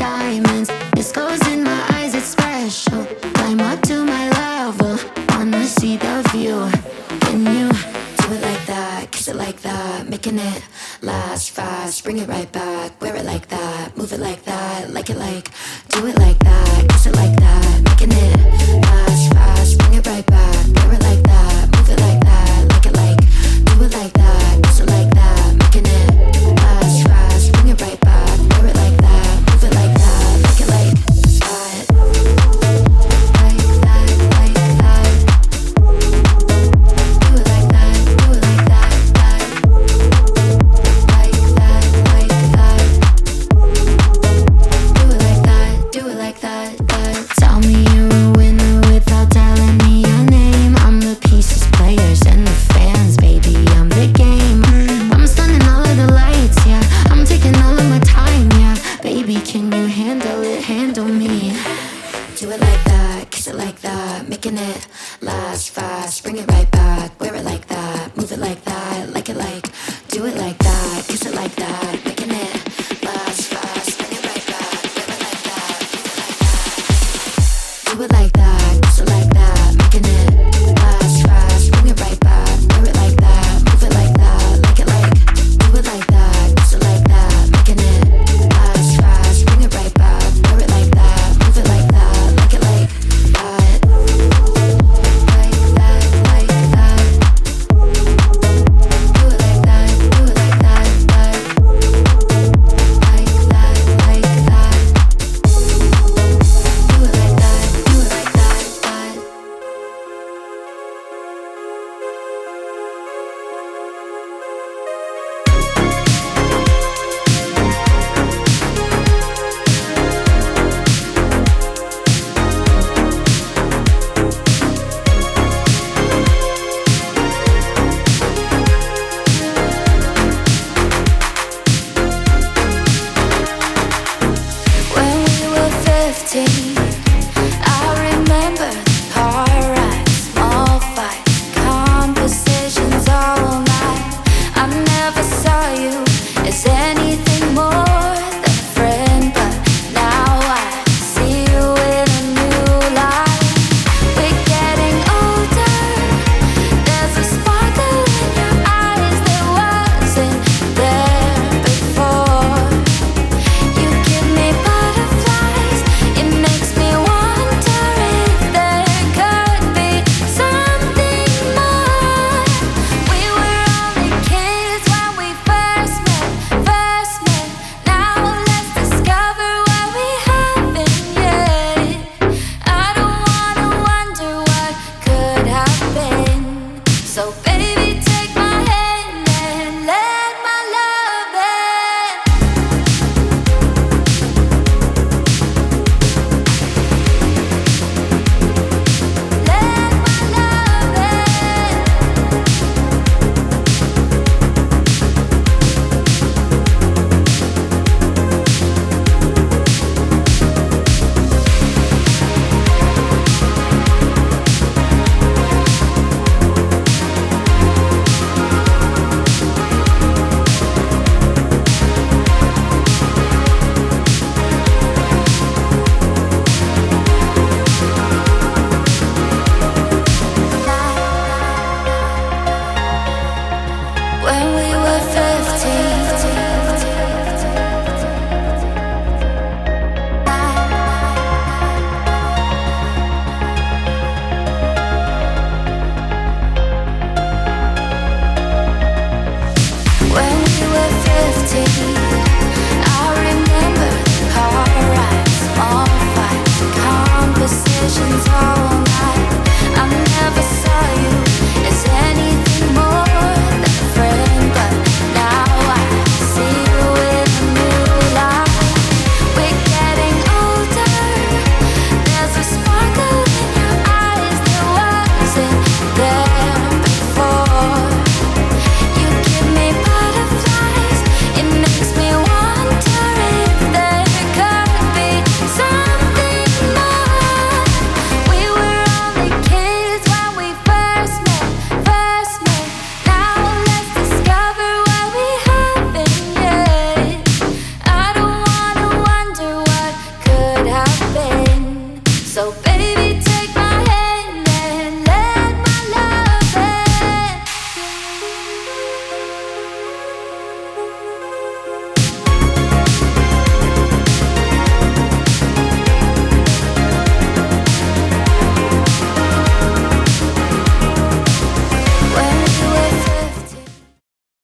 diamonds. Disco's in my eyes, it's special. Climb up to my level, wanna see the view. Can you do it like that? Kiss it like that, making it last fast. Bring it right back, wear it like that, move it like that, like it like. Do it like that, kiss it like that, making it last fast. Bring it right back, wear it like that, move it like that, like it like. Do it like that, kiss it like that, making it last fast. Bring it right back, wear it like that, move it like that, like it like that. Like that, like that. Do it like that, do it like that, that. Like that, like that. Do it like that, do it like that, that. Tell me you're a winner without telling me your name. I'm the pieces, players, and the fans, baby, I'm the game. I'm stunning all of the lights, yeah. I'm taking all of my time, yeah. Baby, can you handle it, handle me? Do it like that, kiss it like that, making it last fast.